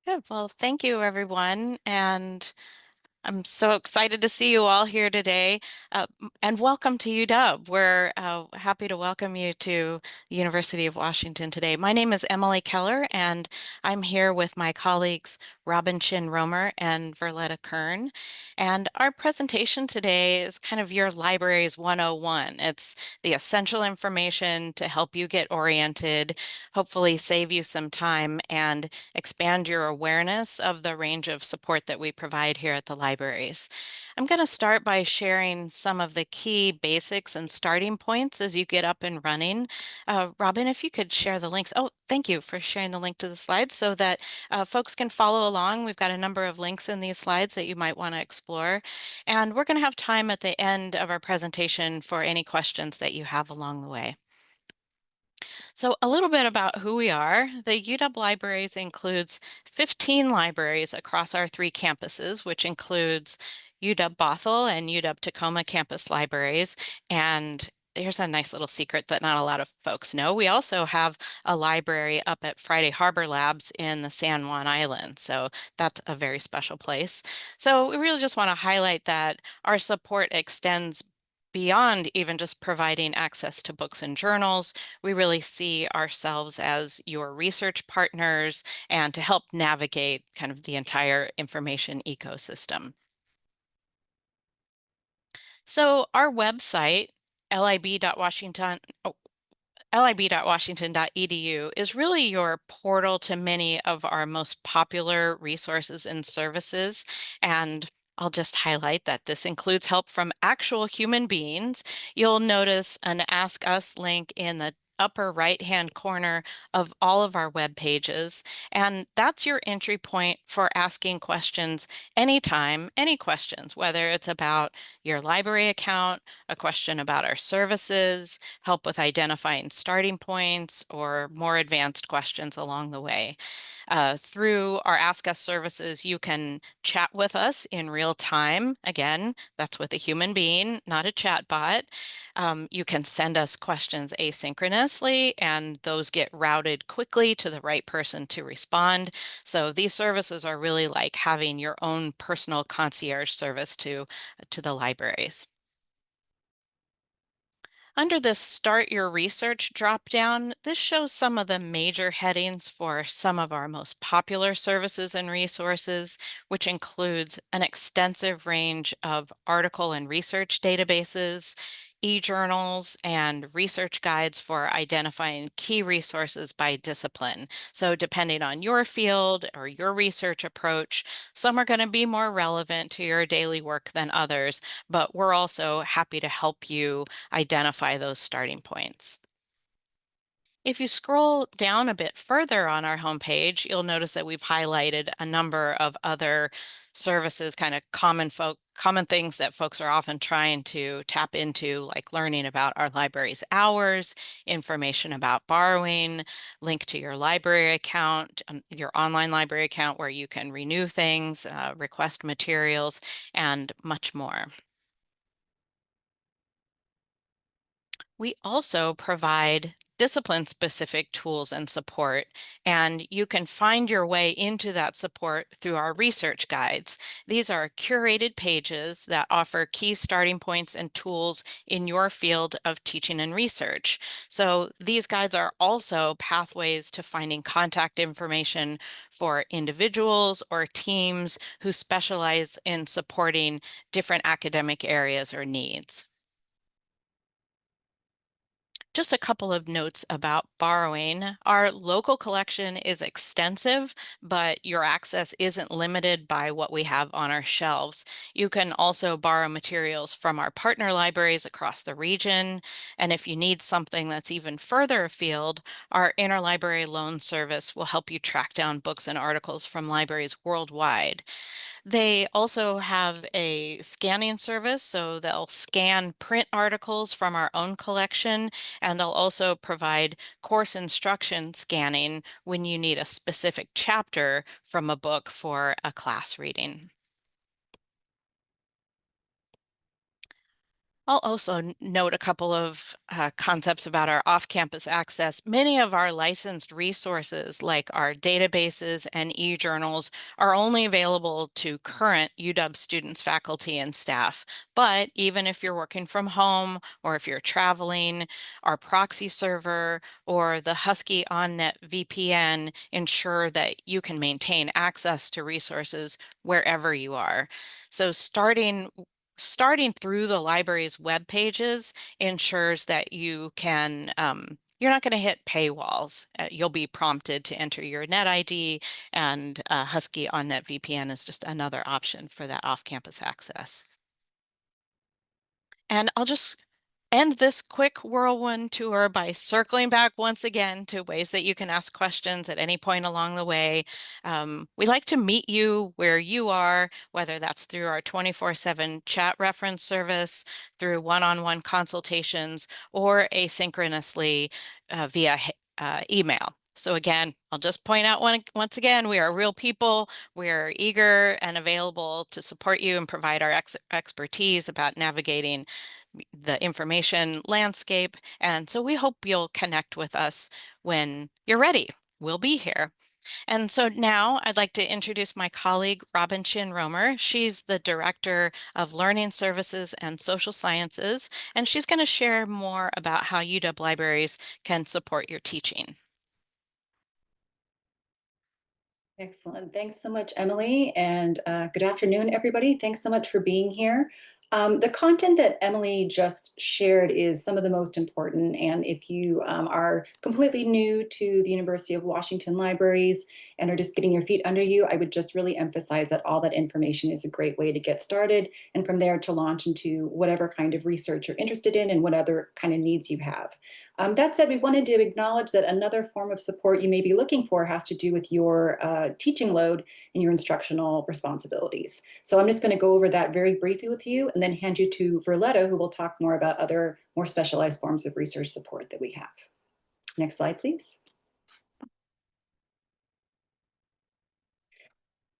Good. Well, thank you, everyone. And I'm so excited to see you all here today. And welcome to UW. We're happy to welcome you to the University of Washington today. My name is Emily Keller, and I'm here with my colleagues Robin Chin Romer and Verletta Kern. And our presentation today is kind of your library's 101. It's the essential information to help you get oriented, hopefully save you some time, and expand your awareness of the range of support that we provide here at the libraries. I'm going to start by sharing some of the key basics and starting points as you get up and running. Robin, if you could share the links. Oh, thank you for sharing the link to the slides so that folks can follow along. We've got a number of links in these slides that you might want to explore. And we're going to have time at the end of our presentation for any questions that you have along the way. So a little bit about who we are. The UW Libraries includes 15 libraries across our three campuses, which includes UW Bothell and UW Tacoma campus libraries. And here's a nice little secret that not a lot of folks know. We also have a library up at Friday Harbor Labs in the San Juan Islands. So that's a very special place. So we really just want to highlight that our support extends beyond even just providing access to books and journals. We really see ourselves as your research partners and to help navigate kind of the entire information ecosystem. So our website, lib.washington, lib.washington.edu is really your portal to many of our most popular resources and services. And I'll just highlight that this includes help from actual human beings. You'll notice an Ask Us link in the upper right-hand corner of all of our web pages. And that's your entry point for asking questions anytime, any questions, whether it's about your library account, a question about our services, help with identifying starting points, or more advanced questions along the way. Through our Ask Us services, you can chat with us in real time. Again, that's with a human being, not a chat bot. You can send us questions asynchronously, and those get routed quickly to the right person to respond. So these services are really like having your own personal concierge service to the libraries. Under the Start Your Research dropdown, this shows some of the major headings for some of our most popular services and resources, which includes an extensive range of article and research databases, e-journals, and research guides for identifying key resources by discipline. So depending on your field or your research approach, some are going to be more relevant to your daily work than others, but we're also happy to help you identify those starting points. If you scroll down a bit further on our homepage, you'll notice that we've highlighted a number of other services, kind of common things that folks are often trying to tap into, like learning about our library's hours, information about borrowing, link to your library account, your online library account where you can renew things, request materials, and much more. We also provide discipline-specific tools and support, and you can find your way into that support through our research guides. These are curated pages that offer key starting points and tools in your field of teaching and research. So these guides are also pathways to finding contact information for individuals or teams who specialize in supporting different academic areas or needs. Just a couple of notes about borrowing. Our local collection is extensive, but your access isn't limited by what we have on our shelves. You can also borrow materials from our partner libraries across the region. And if you need something that's even further afield, our interlibrary loan service will help you track down books and articles from libraries worldwide. They also have a scanning service, so they'll scan print articles from our own collection, and they'll also provide course instruction scanning when you need a specific chapter from a book for a class reading. I'll also note a couple of concepts about our off-campus access. Many of our licensed resources, like our databases and e-journals, are only available to current UW students, faculty, and staff. But even if you're working from home or if you're traveling, our proxy server or the Husky OnNet VPN ensure that you can maintain access to resources wherever you are. So starting through the library's web pages ensures that you're not going to hit paywalls. You'll be prompted to enter your net ID, and Husky on NetVPN is just another option for that off-campus access. And I'll just end this quick whirlwind tour by circling back once again to ways that you can ask questions at any point along the way. We like to meet you where you are, whether that's through our 24/7 chat reference service, through one-on-one consultations, or asynchronously via email. So again, I'll just point out once again, we are real people. We're eager and available to support you and provide our expertise about navigating the information landscape. And so we hope you'll connect with us when you're ready. We'll be here. And so now I'd like to introduce my colleague, Robin Chin Romer. She's the Director of Learning Services and Social Sciences, and she's going to share more about how UW Libraries can support your teaching. Excellent. Thanks so much, Emily. And good afternoon, everybody. Thanks so much for being here. The content that Emily just shared is some of the most important. And if you are completely new to the University of Washington libraries and are just getting your feet under you, I would just really emphasize that all that information is a great way to get started. And from there to launch into whatever kind of research you're interested in and what other kind of needs you have. That said, we wanted to acknowledge that another form of support you may be looking for has to do with your teaching load and your instructional responsibilities. So I'm just going to go over that very briefly with you and then hand you to Verletta, who will talk more about other more specialized forms of research support that we have. Next slide, please.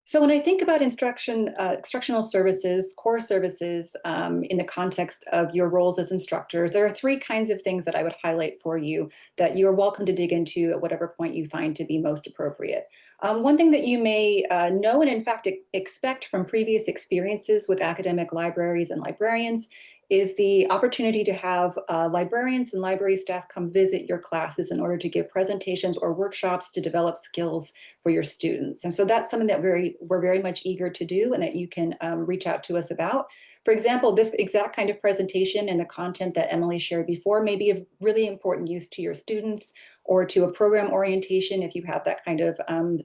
So when I think about instructional services, core services, in the context of your roles as instructors, there are three kinds of things that I would highlight for you that you are welcome to dig into at whatever point you find to be most appropriate. One thing that you may know and in fact expect from previous experiences with academic libraries and librarians is the opportunity to have librarians and library staff come visit your classes in order to give presentations or workshops to develop skills for your students. And so that's something that we're very much eager to do and that you can reach out to us about. For example, this exact kind of presentation and the content that Emily shared before may be of really important use to your students or to a program orientation if you have that kind of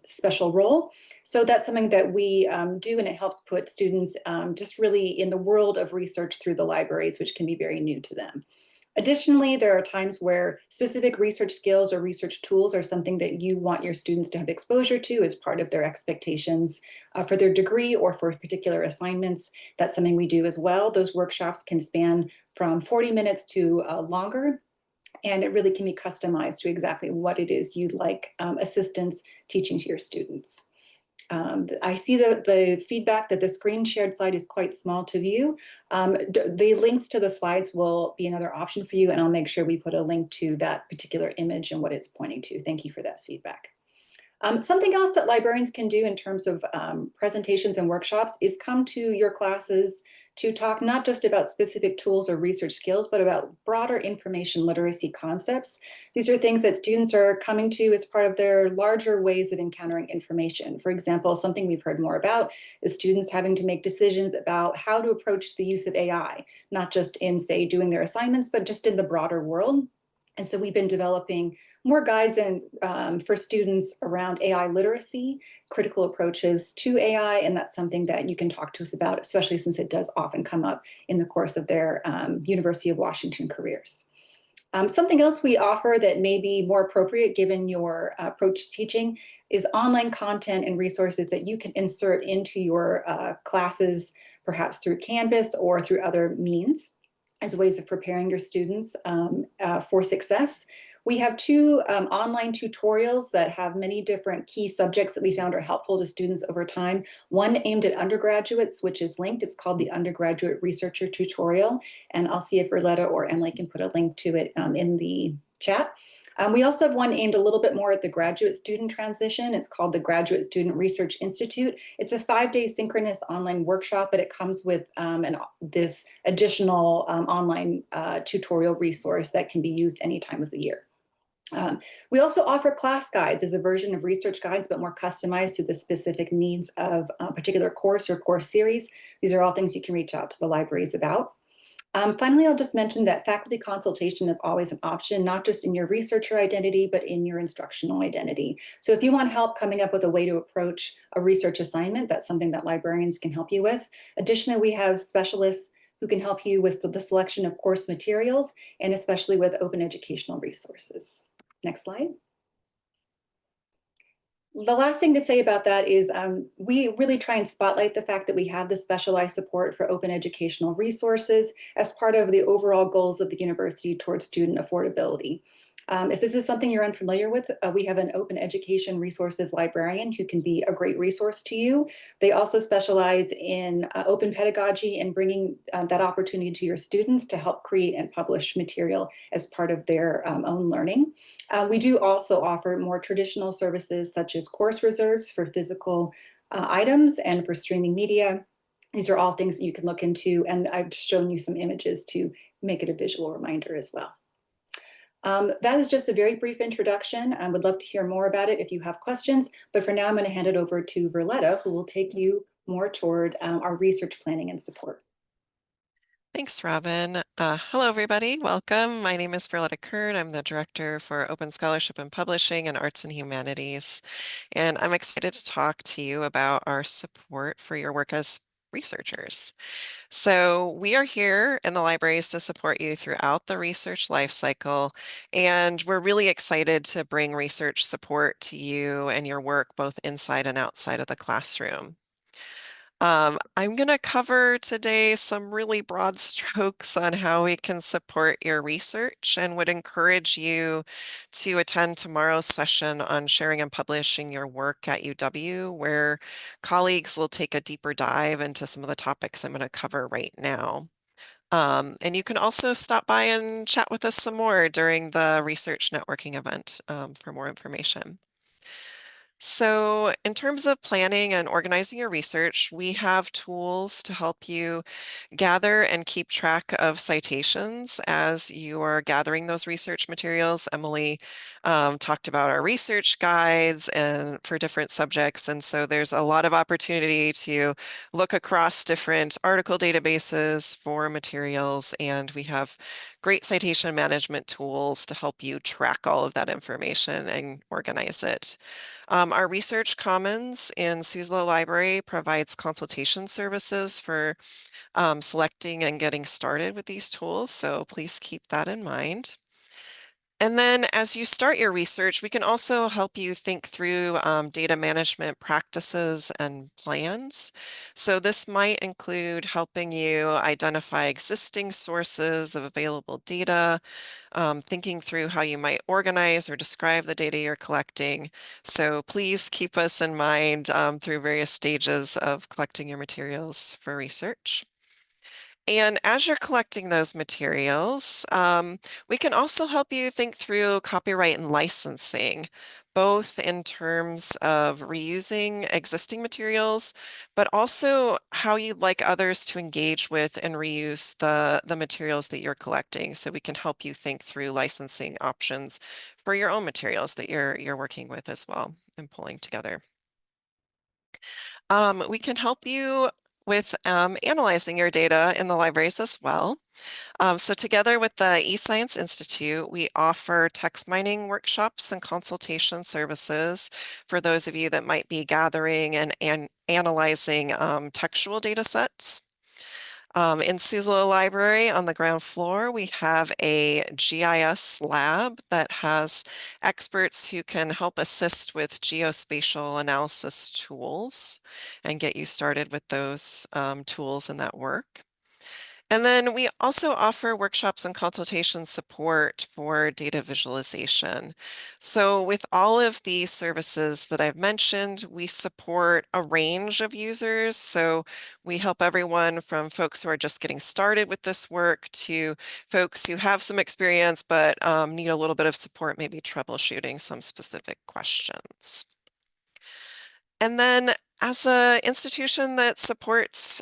special role. So that's something that we do, and it helps put students just really in the world of research through the libraries, which can be very new to them. Additionally, there are times where specific research skills or research tools are something that you want your students to have exposure to as part of their expectations for their degree or for particular assignments. That's something we do as well. Those workshops can span from 40 minutes to longer, and it really can be customized to exactly what it is you'd like assistance teaching to your students. I see the feedback that the screen shared slide is quite small to view. The links to the slides will be another option for you, and I'll make sure we put a link to that particular image and what it's pointing to. Thank you for that feedback. Something else that librarians can do in terms of presentations and workshops is come to your classes to talk not just about specific tools or research skills, but about broader information literacy concepts. These are things that students are coming to as part of their larger ways of encountering information. For example, something we've heard more about is students having to make decisions about how to approach the use of AI, not just in, say, doing their assignments, but just in the broader world. And so we've been developing more guides for students around AI literacy, critical approaches to AI, and that's something that you can talk to us about, especially since it does often come up in the course of their University of Washington careers. Something else we offer that may be more appropriate given your approach to teaching is online content and resources that you can insert into your classes, perhaps through Canvas or through other means, as ways of preparing your students for success. We have two online tutorials that have many different key subjects that we found are helpful to students over time. One aimed at undergraduates, which is linked. It's called the Undergraduate Researcher Tutorial. And I'll see if Verletta or Emily can put a link to it in the chat. We also have one aimed a little bit more at the graduate student transition. It's called the Graduate Student Research Institute. It's a 5-day synchronous online workshop, but it comes with this additional online tutorial resource that can be used any time of the year. We also offer class guides as a version of research guides, but more customized to the specific needs of a particular course or course series. These are all things you can reach out to the libraries about. Finally, I'll just mention that faculty consultation is always an option, not just in your researcher identity, but in your instructional identity. So if you want help coming up with a way to approach a research assignment, that's something that librarians can help you with. Additionally, we have specialists who can help you with the selection of course materials and especially with open educational resources. Next slide. The last thing to say about that is we really try and spotlight the fact that we have this specialized support for open educational resources as part of the overall goals of the university towards student affordability. If this is something you're unfamiliar with, we have an open education resources librarian who can be a great resource to you. They also specialize in open pedagogy and bringing that opportunity to your students to help create and publish material as part of their own learning. We do also offer more traditional services such as course reserves for physical items and for streaming media. These are all things that you can look into, and I've shown you some images to make it a visual reminder as well. That is just a very brief introduction. I would love to hear more about it if you have questions, but for now I'm going to hand it over to Verletta, who will take you more toward our research planning and support. Thanks, Robin. Hello, everybody. Welcome. My name is Verletta Kern. I'm the Director for Open Scholarship and Publishing and Arts and Humanities. And I'm excited to talk to you about our support for your work as researchers. So we are here in the libraries to support you throughout the research life cycle, and we're really excited to bring research support to you and your work both inside and outside of the classroom. I'm going to cover today some really broad strokes on how we can support your research and would encourage you to attend tomorrow's session on sharing and publishing your work at UW, where colleagues will take a deeper dive into some of the topics I'm going to cover right now. And you can also stop by and chat with us some more during the research networking event for more information. So in terms of planning and organizing your research, we have tools to help you gather and keep track of citations as you are gathering those research materials. Emily talked about our research guides and for different subjects. And so there's a lot of opportunity to look across different article databases for materials. And we have great citation management tools to help you track all of that information and organize it. Our Research Commons in Sueslow Library provides consultation services for selecting and getting started with these tools, so please keep that in mind. And then as you start your research, we can also help you think through data management practices and plans. So this might include helping you identify existing sources of available data, thinking through how you might organize or describe the data you're collecting. So please keep us in mind through various stages of collecting your materials for research. And as you're collecting those materials, we can also help you think through copyright and licensing, both in terms of reusing existing materials, but also how you'd like others to engage with and reuse the materials that you're collecting. So we can help you think through licensing options for your own materials that you're working with as well and pulling together. We can help you with analyzing your data in the libraries as well. So together with the eScience Institute, we offer text mining workshops and consultation services for those of you that might be gathering and analyzing textual data sets. In Sueslow Library on the ground floor, we have a GIS lab that has experts who can help assist with geospatial analysis tools and get you started with those tools and that work. And then we also offer workshops and consultation support for data visualization. So with all of these services that I've mentioned, we support a range of users. So we help everyone from folks who are just getting started with this work to folks who have some experience but need a little bit of support, maybe troubleshooting some specific questions. And then as an institution that supports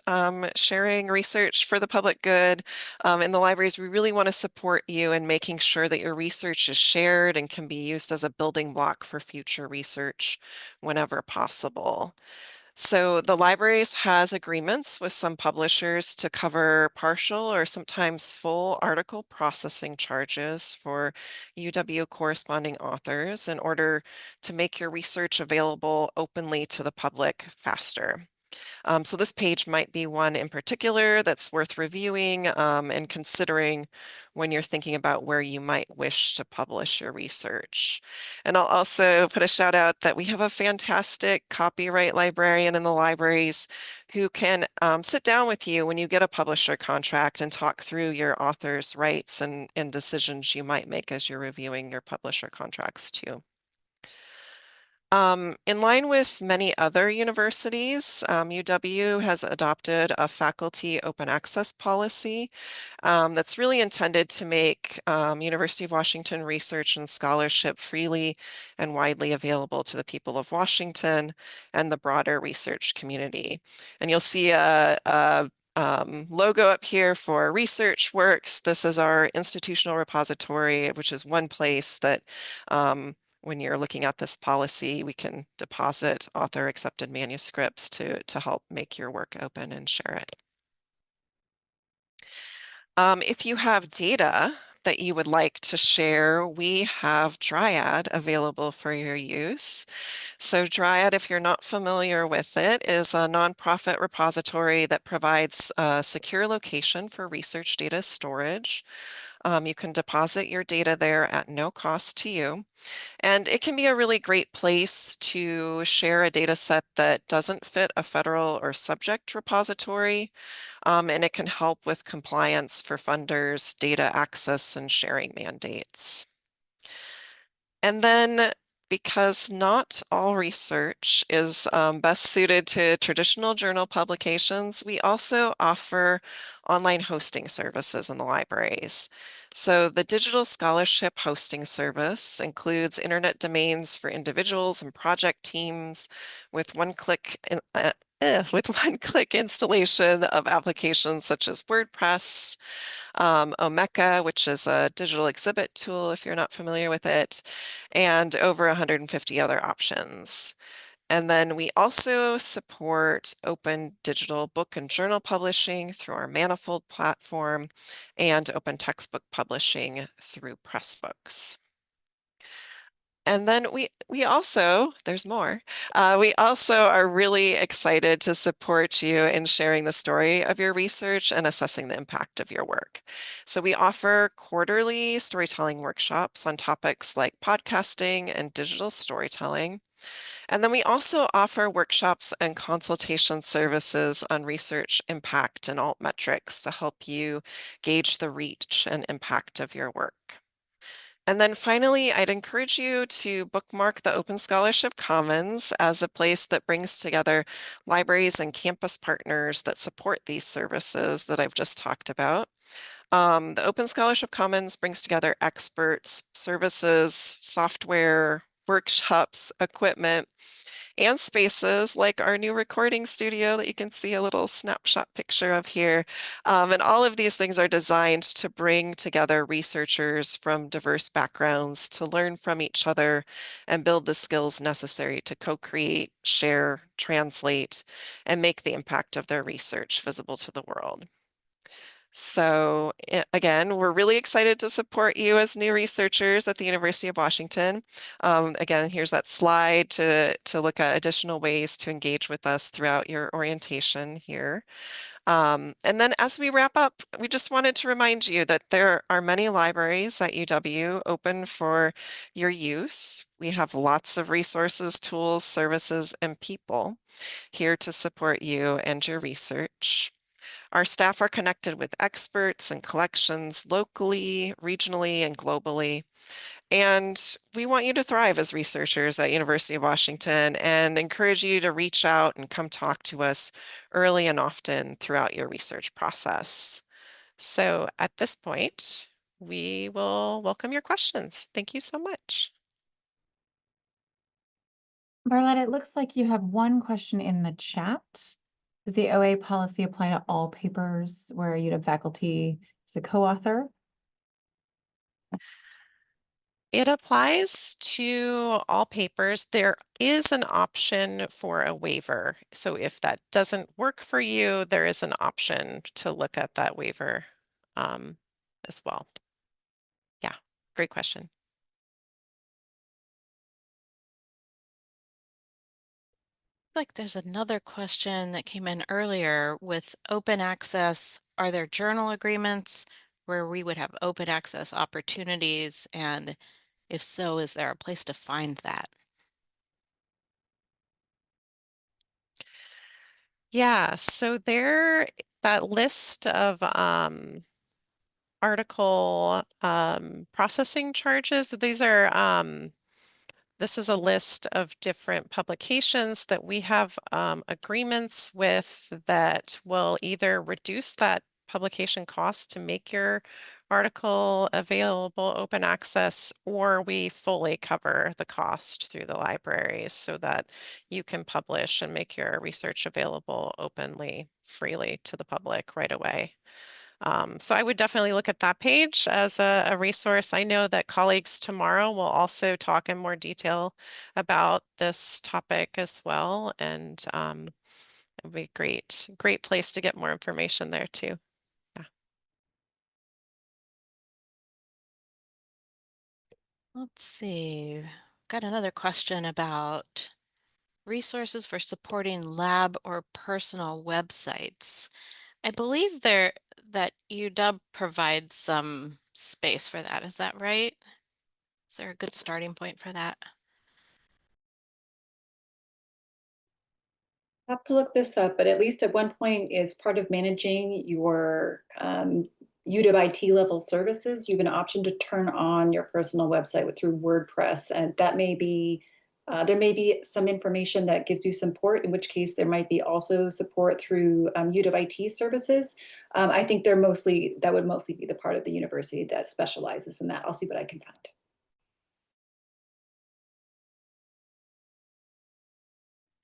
sharing research for the public good in the libraries, we really want to support you in making sure that your research is shared and can be used as a building block for future research whenever possible. So the libraries has agreements with some publishers to cover partial or sometimes full article processing charges for UW corresponding authors in order to make your research available openly to the public faster. So this page might be one in particular that's worth reviewing and considering when you're thinking about where you might wish to publish your research. And I'll also put a shout out that we have a fantastic copyright librarian in the libraries who can sit down with you when you get a publisher contract and talk through your author's rights and decisions you might make as you're reviewing your publisher contracts too. In line with many other universities, UW has adopted a faculty open access policy that's really intended to make University of Washington research and scholarship freely and widely available to the people of Washington and the broader research community. And you'll see a logo up here for ResearchWorks. This is our institutional repository, which is one place that when you're looking at this policy, we can deposit author accepted manuscripts to help make your work open and share it. If you have data that you would like to share, we have Dryad available for your use. So Dryad, if you're not familiar with it, is a nonprofit repository that provides a secure location for research data storage. You can deposit your data there at no cost to you. And it can be a really great place to share a data set that doesn't fit a federal or subject repository, and it can help with compliance for funders, data access, and sharing mandates. And then because not all research is best suited to traditional journal publications, we also offer online hosting services in the libraries. So the Digital Scholarship Hosting Service includes internet domains for individuals and project teams with with one-click installation of applications such as WordPress, Omeka, which is a digital exhibit tool if you're not familiar with it, and over 150 other options. And then we also support open digital book and journal publishing through our Manifold platform and open textbook publishing through Pressbooks. And then we also, there's more, we also are really excited to support you in sharing the story of your research and assessing the impact of your work. So we offer quarterly storytelling workshops on topics like podcasting and digital storytelling. And then we also offer workshops and consultation services on research impact and alt metrics to help you gauge the reach and impact of your work. And then finally, I'd encourage you to bookmark the Open Scholarship Commons as a place that brings together libraries and campus partners that support these services that I've just talked about. The Open Scholarship Commons brings together experts, services, software, workshops, equipment, and spaces like our new recording studio that you can see a little snapshot picture of here. And all of these things are designed to bring together researchers from diverse backgrounds to learn from each other and build the skills necessary to co-create, share, translate, and make the impact of their research visible to the world. So again, we're really excited to support you as new researchers at the University of Washington. Again, here's that slide to look at additional ways to engage with us throughout your orientation here. And then as we wrap up, we just wanted to remind you that there are many libraries at UW open for your use. We have lots of resources, tools, services, and people here to support you and your research. Our staff are connected with experts and collections locally, regionally, and globally. And we want you to thrive as researchers at University of Washington and encourage you to reach out and come talk to us early and often throughout your research process. So at this point, we will welcome your questions. Thank you so much. Barletta, it looks like you have one question in the chat. Does the OA policy apply to all papers where you'd have faculty as a co-author? It applies to all papers. There is an option for a waiver. So if that doesn't work for you, there is an option to look at that waiver as well. Yeah, great question. Like there's another question that came in earlier with open access. Are there journal agreements where we would have open access opportunities? And if so, is there a place to find that? Yeah, so that list of article processing charges, this is a list of different publications that we have agreements with that will either reduce that publication cost to make your article available open access, or we fully cover the cost through the libraries so that you can publish and make your research available openly, freely to the public right away. So I would definitely look at that page as a resource. I know that colleagues tomorrow will also talk in more detail about this topic as well, and it'll be a great place to get more information there too. Yeah. Let's see. Got another question about resources for supporting lab or personal websites. I believe that UW provides some space for that. Is that right? Is there a good starting point for that? I have to look this up, but at least at one point, is part of managing your UW IT level services, you have an option to turn on your personal website through WordPress, and that may be there may be some information that gives you support, in which case there might be also support through UW IT services. I think that would mostly be the part of the university that specializes in that. I'll see what I can find.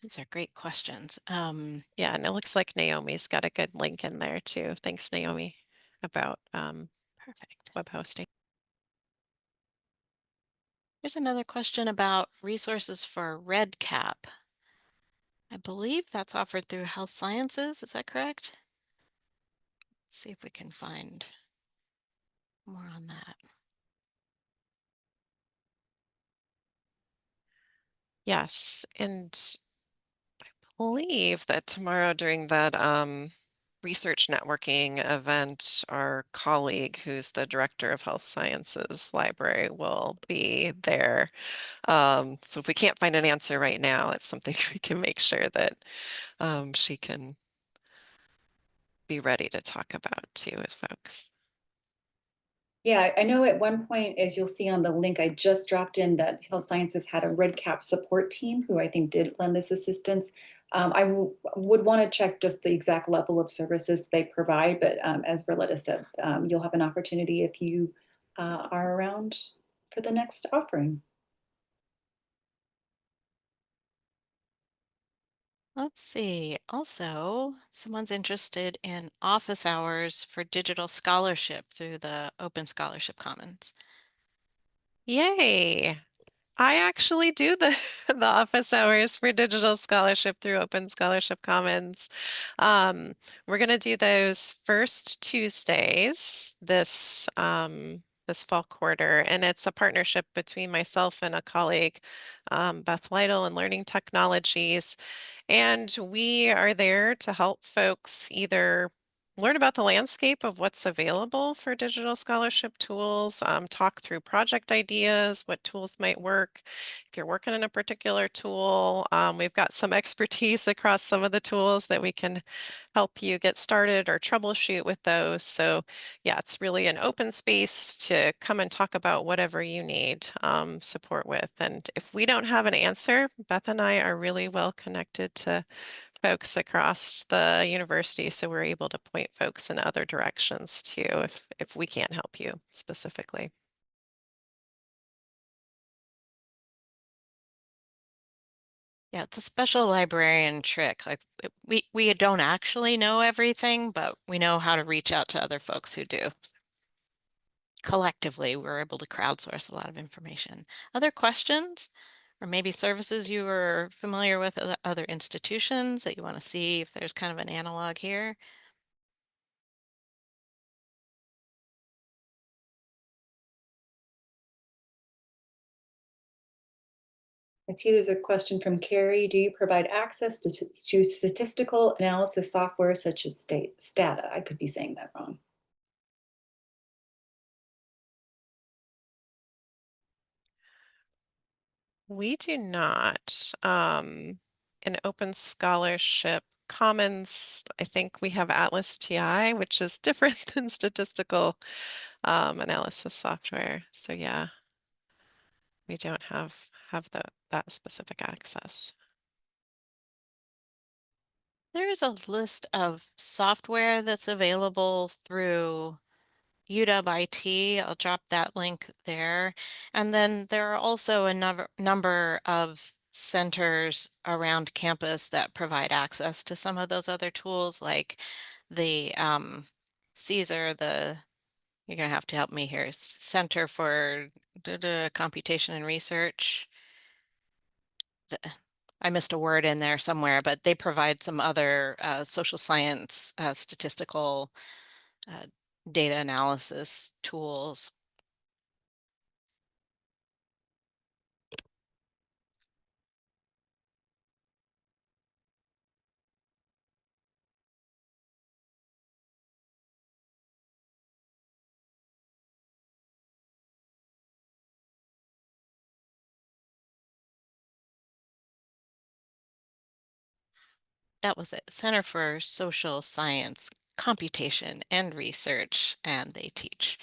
These are great questions. Yeah, and it looks like Naomi's got a good link in there too. Thanks, Naomi, about Perfect. web hosting. Here's another question about resources for REDCap. I believe that's offered through Health Sciences. Is that correct? Let's see if we can find more on that. Yes, and I believe that tomorrow during that research networking event, our colleague who's the director of health sciences library will be there. So if we can't find an answer right now, it's something we can make sure that she can be ready to talk about too with folks. Yeah, I know at one point, as you'll see on the link I just dropped in, that Health Sciences had a REDCap support team who I think did lend this assistance. Would want to check just the exact level of services they provide, but as Berletta said, you'll have an opportunity if you are around for the next offering. Let's see. Also, someone's interested in office hours for digital scholarship through the Open Scholarship Commons. Yay! I actually do the the office hours for digital scholarship through Open Scholarship Commons. We're going to do those first Tuesdays this fall quarter, and it's a partnership between myself and a colleague, Beth Lytle and Learning Technologies, and we are there to help folks either learn about the landscape of what's available for digital scholarship tools, talk through project ideas, what tools might work. If you're working on a particular tool, we've got some expertise across some of the tools that we can help you get started or troubleshoot with those. So yeah, it's really an open space to come and talk about whatever you need support with. And if we don't have an answer, Beth and I are really well connected to folks across the university, so we're able to point folks in other directions too if we can't help you specifically. Yeah, it's a special librarian trick. Like we don't actually know everything, but we know how to reach out to other folks who do. Collectively, we're able to crowdsource a lot of information. Other questions? Or maybe services you are familiar with other institutions that you want to see if there's kind of an analog here? I see there's a question from Carrie. Do you provide access to statistical analysis software such as Stata? I could be saying that wrong. We do not. In Open Scholarship Commons, I think we have Atlas TI, which is different than statistical analysis software. So yeah, we don't have that specific access. There is a list of software that's available through UW IT. I'll drop that link there. And then there are also a number of centers around campus that provide access to some of those other tools, like the CSER, you're going to have to help me here, Center for Computation and Research. I missed a word in there somewhere, but they provide some other social science statistical uh, data analysis tools. That was it. Center for Social Science, Computation and Research, and they teach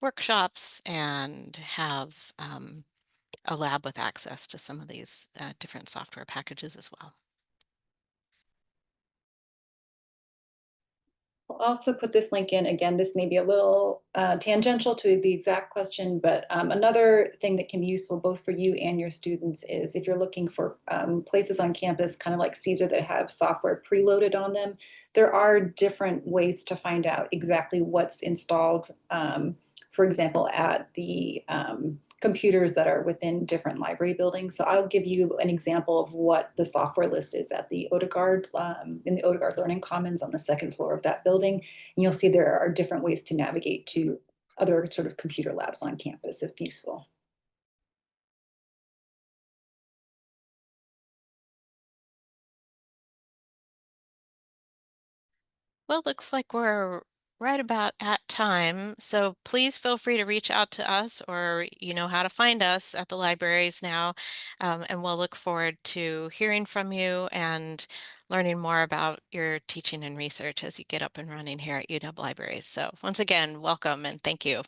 workshops and have a lab with access to some of these different software packages as well. I'll also put this link in. Again, this may be a little tangential to the exact question, but another thing that can be useful both for you and your students is if you're looking for places on campus, kind of like CSER, that have software preloaded on them, there are different ways to find out exactly what's installed, for example, at the computers that are within different library buildings. So I'll give you an example of what the software list is at the Odegaard, in the Odegaard Learning Commons on the second floor of that building. And you'll see there are different ways to navigate to other sort of computer labs on campus if useful. Well, looks like we're right about at time. So please feel free to reach out to us, or you know how to find us at the libraries now. And we'll look forward to hearing from you and learning more about your teaching and research as you get up and running here at UW Libraries. So once again, welcome and thank you.